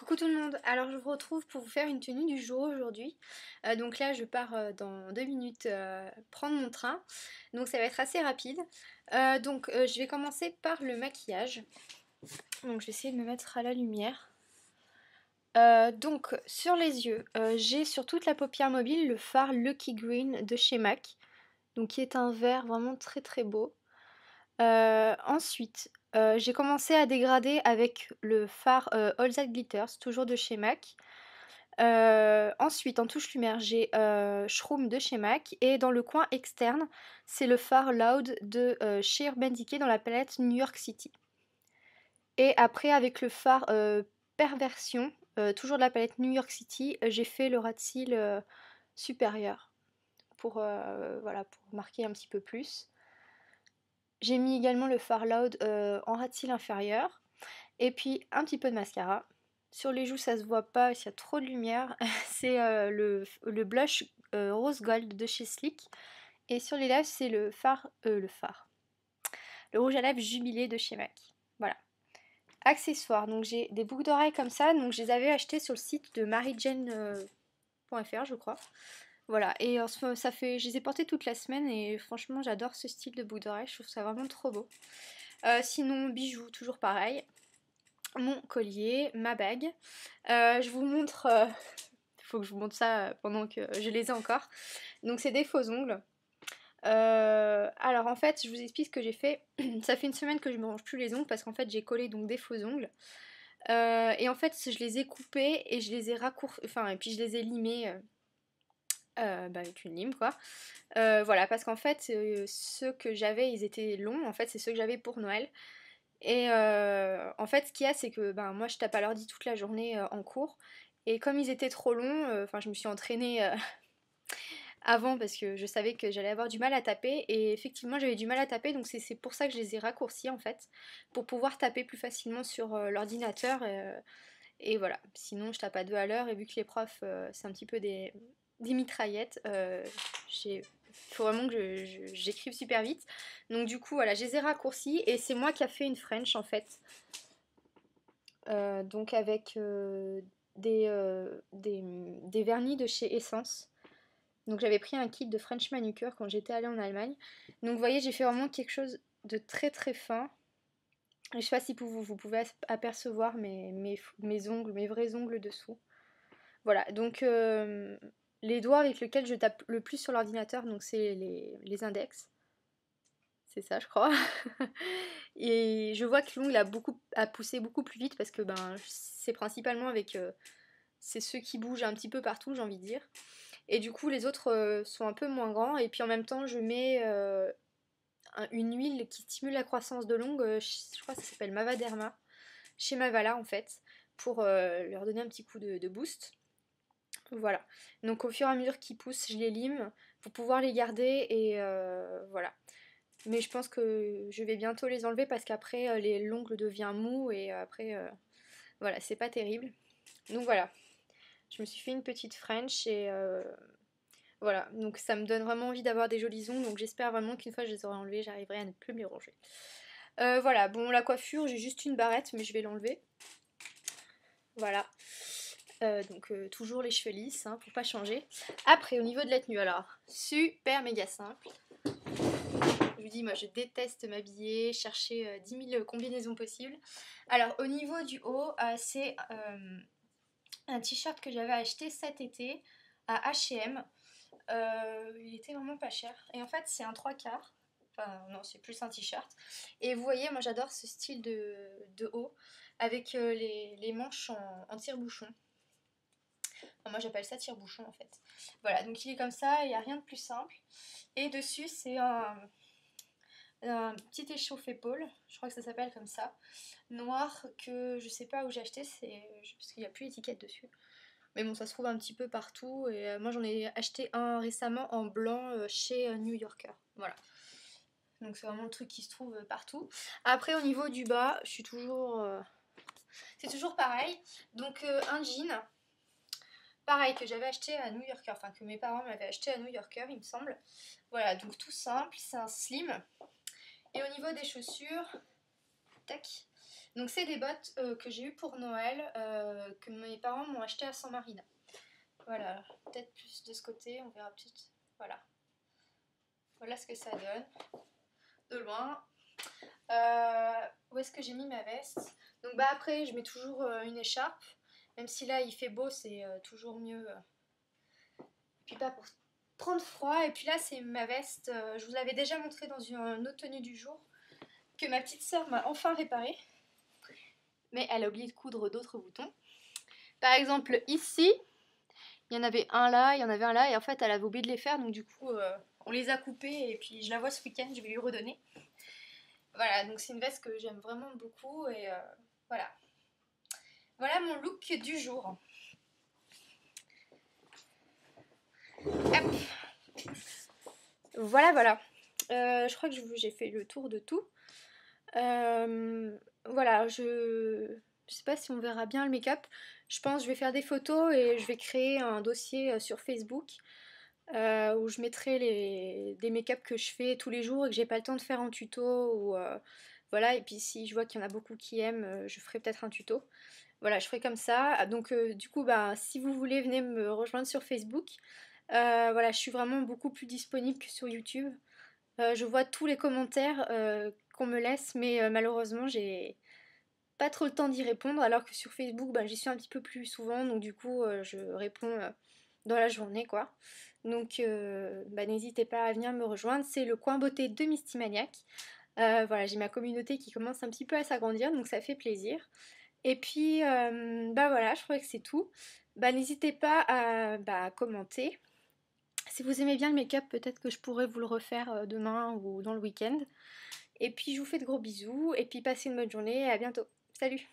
Coucou tout le monde, alors je vous retrouve pour vous faire une tenue du jour aujourd'hui. Donc là je pars dans 2 minutes prendre mon train, donc ça va être assez rapide. Je vais commencer par le maquillage. Donc je vais essayer de me mettre à la lumière. Donc sur les yeux, j'ai sur toute la paupière mobile le fard Lucky Green de chez MAC, donc qui est un vert vraiment très très beau. Ensuite, j'ai commencé à dégrader avec le fard All That Glitters, toujours de chez MAC. Ensuite, en touche lumière, j'ai Shroom de chez MAC. Et dans le coin externe, c'est le fard Loud de chez Urban Decay dans la palette New York City. Et après, avec le fard Perversion, toujours de la palette New York City, j'ai fait le ras de cils supérieur pour, voilà, pour marquer un petit peu plus. J'ai mis également le fard Loud en ras de cils inférieur. Et puis un petit peu de mascara. Sur les joues, ça se voit pas, s'il y a trop de lumière. C'est le blush rose gold de chez Sleek. Et sur les lèvres, c'est le rouge à lèvres jubilé de chez MAC. Voilà. Accessoires, donc j'ai des boucles d'oreilles comme ça. Donc je les avais achetées sur le site de maryjane.fr, je crois. Voilà, et je les ai portées toute la semaine et franchement j'adore ce style de boucle d'oreilles, je trouve ça vraiment trop beau. Sinon, bijoux, toujours pareil. Mon collier, ma bague. Je vous montre, il faut que je vous montre ça pendant que je les ai encore. Donc c'est des faux ongles. Alors en fait, je vous explique ce que j'ai fait. Ça fait une semaine que je ne me range plus les ongles parce qu'en fait j'ai collé donc des faux ongles. Et en fait, je les ai coupés et je les ai raccourcis, enfin et puis je les ai limés. Avec une lime quoi. Voilà, parce qu'en fait ceux que j'avais ils étaient longs, en fait c'est ceux que j'avais pour Noël. Et en fait, ce qu'il y a, c'est que moi je tape à l'ordi toute la journée en cours. Et comme ils étaient trop longs, je me suis entraînée avant parce que je savais que j'allais avoir du mal à taper. Et effectivement, j'avais du mal à taper, donc c'est pour ça que je les ai raccourcis en fait, pour pouvoir taper plus facilement sur l'ordinateur. Et voilà, sinon je tape à deux à l'heure. Et vu que les profs, c'est un petit peu des mitraillettes, il faut vraiment que j'écrive super vite. Donc du coup, voilà, je les ai raccourcis et c'est moi qui a fait une French en fait. Donc avec des vernis de chez Essence. Donc j'avais pris un kit de French manucure quand j'étais allée en Allemagne. Donc vous voyez, j'ai fait vraiment quelque chose de très très fin. Et je sais pas si vous pouvez apercevoir mes ongles, mes vrais ongles dessous. Voilà, donc les doigts avec lesquels je tape le plus sur l'ordinateur, donc c'est les index. C'est ça, je crois. Et je vois que l'ongle a poussé beaucoup plus vite parce que c'est principalement avec. C'est ceux qui bougent un petit peu partout, j'ai envie de dire. Et du coup, les autres sont un peu moins grands. Et puis en même temps, je mets une huile qui stimule la croissance de l'ongle. Je crois que ça s'appelle Mavaderma. Chez Mavala, en fait. Pour leur donner un petit coup de boost. Voilà. Donc au fur et à mesure qu'ils poussent, je les lime pour pouvoir les garder. Et voilà. Mais je pense que je vais bientôt les enlever parce qu'après l'ongle devient mou et après voilà, c'est pas terrible. Donc voilà, je me suis fait une petite French et voilà, donc ça me donne vraiment envie d'avoir des jolis ongles, donc j'espère vraiment qu'une fois que je les aurai enlevés, j'arriverai à ne plus me les ronger. Voilà, bon la coiffure, j'ai juste une barrette mais je vais l'enlever. Voilà. Toujours les cheveux lisses hein, pour pas changer. Après au niveau de la tenue, alors super méga simple. Je vous dis, moi je déteste m'habiller, chercher 10 000 combinaisons possibles. Alors au niveau du haut, c'est un t-shirt que j'avais acheté cet été à H&M. Il était vraiment pas cher. Et en fait c'est un 3/4. Enfin non, c'est plus un t-shirt. Et vous voyez, moi j'adore ce style de haut avec les manches en tire-bouchon. Enfin, moi j'appelle ça tire-bouchon en fait. Voilà, donc il est comme ça, il n'y a rien de plus simple. Et dessus c'est un petit échauffe-épaule, je crois que ça s'appelle comme ça, noir, que je sais pas où j'ai acheté, parce qu'il n'y a plus d'étiquette dessus. Mais bon, ça se trouve un petit peu partout, et moi j'en ai acheté un récemment en blanc chez New Yorker. Voilà. Donc c'est vraiment le truc qui se trouve partout. Après au niveau du bas, je suis toujours... c'est toujours pareil. Donc un jean, pareil, que j'avais acheté à New Yorker, enfin que mes parents m'avaient acheté à New Yorker, il me semble. Voilà, donc tout simple, c'est un slim. Et au niveau des chaussures, tac, Donc c'est des bottes que j'ai eues pour Noël, que mes parents m'ont acheté à San Marino. Voilà, peut-être plus de ce côté, on verra peut-être. Voilà. Voilà ce que ça donne. De loin. Où est-ce que j'ai mis ma veste? Donc bah après, je mets toujours une écharpe. Même si là il fait beau, c'est toujours mieux. Puis pas pour prendre froid. Et puis là, c'est ma veste. Je vous l'avais déjà montré dans une autre tenue du jour. Que ma petite sœur m'a enfin réparée. Mais elle a oublié de coudre d'autres boutons. Par exemple, ici, il y en avait un là, il y en avait un là, et en fait, elle avait oublié de les faire, donc du coup, on les a coupés, et puis je la vois ce week-end, je vais lui redonner. Voilà, donc c'est une veste que j'aime vraiment beaucoup, et voilà. Voilà mon look du jour. Hop. Voilà, voilà. Je crois que j'ai fait le tour de tout. Voilà, je sais pas si on verra bien le make-up. Je pense que je vais faire des photos et je vais créer un dossier sur Facebook où je mettrai des make-up que je fais tous les jours et que j'ai pas le temps de faire en tuto. Ou, voilà, et puis si je vois qu'il y en a beaucoup qui aiment, je ferai peut-être un tuto. Voilà, je ferai comme ça. Ah, donc du coup, bah, si vous voulez, venez me rejoindre sur Facebook. Voilà, je suis vraiment beaucoup plus disponible que sur YouTube. Je vois tous les commentaires qu'on me laisse, mais malheureusement, j'ai pas trop le temps d'y répondre, alors que sur Facebook, bah, j'y suis un petit peu plus souvent, donc du coup, je réponds dans la journée, quoi. Donc, bah, n'hésitez pas à venir me rejoindre. C'est le coin beauté de Mystymaniac. Voilà, j'ai ma communauté qui commence un petit peu à s'agrandir, donc ça fait plaisir. Et puis, bah voilà, je crois que c'est tout. Bah, n'hésitez pas à bah, commenter. Si vous aimez bien le make-up, peut-être que je pourrais vous le refaire demain ou dans le week-end. Et puis je vous fais de gros bisous et puis passez une bonne journée et à bientôt. Salut!